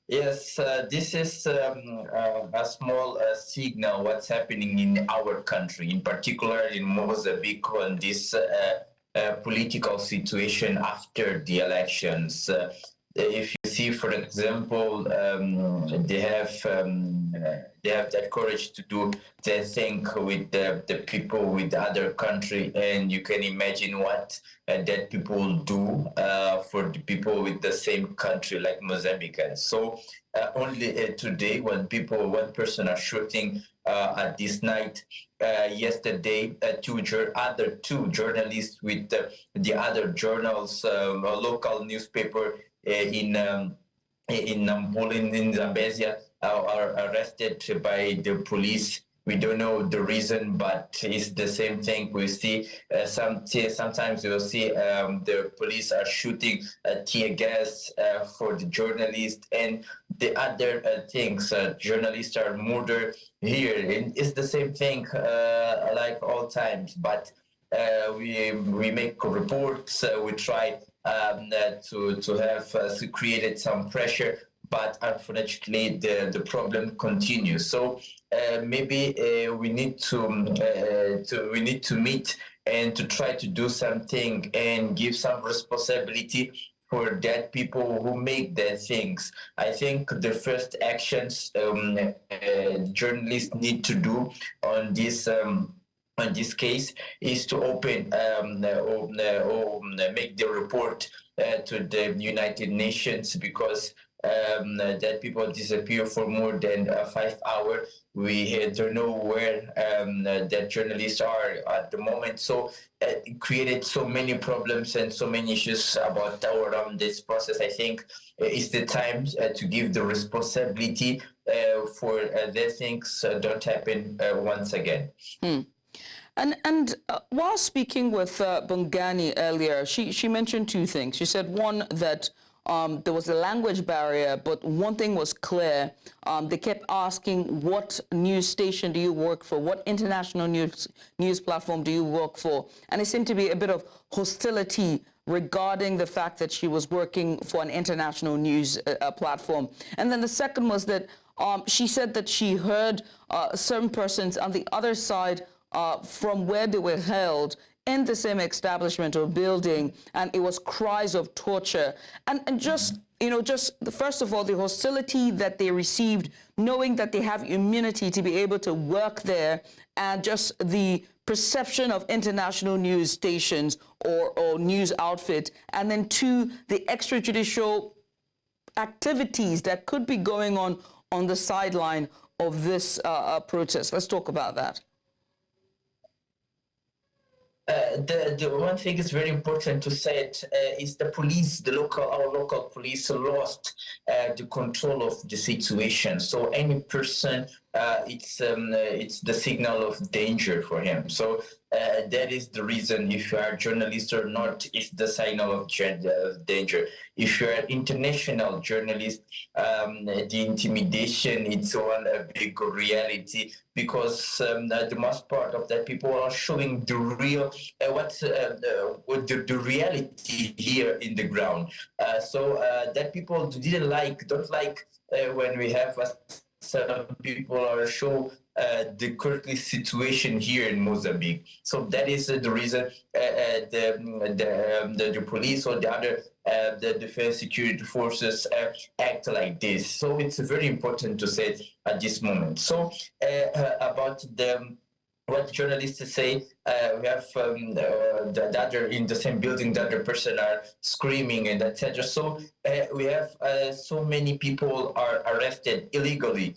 Yes, this is a small signal what's happening in our country, in particular in Mozambique, on this political situation after the elections. If you see, for example, they have that courage to do their thing with the people with the other country, and you can imagine what that people do for the people with the same country, like Mozambique. And so only today, when people, one person are shooting at this night. Yesterday, other two journalists with the other journals, a local newspaper in Nampula in Zambezia, are arrested by the police. We don't know the reason, but it's the same thing. We see sometimes you'll see the police are shooting tear gas for the journalists, and the other things. Journalists are murdered here, and it's the same thing like all times. But we make reports. We try to have created some pressure, but unfortunately the problem continues. So maybe we need to meet and to try to do something and give some responsibility for that people who make their things. I think the first actions journalists need to do on this. In this case, is to open make the report to the United Nations, because that people disappear for more than 5 hours. We don't know where that journalists are at the moment. So it created so many problems and so many issues about around this process. I think it's the time to give the responsibility for their things don't happen once again. And while speaking with Bongani earlier, she mentioned two things. She said, one, that there was a language barrier, but one thing was clear. They kept asking, what news station do you work for? What international news platform do you work for? And it seemed to be a bit of hostility regarding the fact that she was working for an international news platform. And then the second was that she said that she heard certain persons on the other side from where they were held in the same establishment or building, and it was cries of torture. And just, first of all, the hostility that they received, knowing that they have immunity to be able to work there, and just the perception of international news stations or news outfit, and then two, the extrajudicial activities that could be going on the sideline of this protest. Let's talk about that. The one thing is very important to say it is the police, our local police lost the control of the situation. So any person, it's the signal of danger for him. So that is the reason. If you are a journalist or not, it's the signal of danger. If you are an international journalist, the intimidation, it's one a big reality, because the most part of that people are showing the real the reality here in the ground. So that people don't like when we have some people are show the current situation here in Mozambique. So that is the reason the police or the other the defense security forces act like this. So it's very important to say at this moment. So about what journalists say, we have the other in the same building, the other person are screaming and etc. So we have so many people are arrested illegally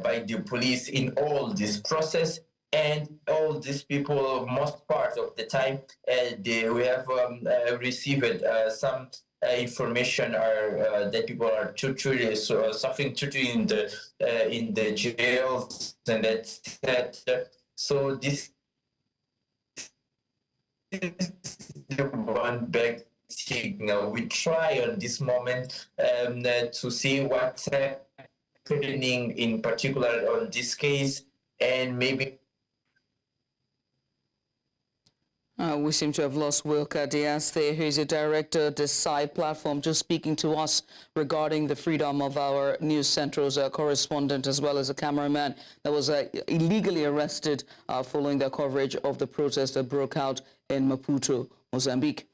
by the police in all this process, and all these people, most part of the time, we have received some information are that people are tortured, suffering torture in the jails and that. So this is the one back signal. We try on this moment to see what's happening in particular on this case, and maybe. We seem to have lost Wilker Dias there, who is a director at the Side platform, just speaking to us regarding the freedom of our News Central's correspondent, as well as a cameraman that was illegally arrested following their coverage of the protest that broke out in Maputo, Mozambique.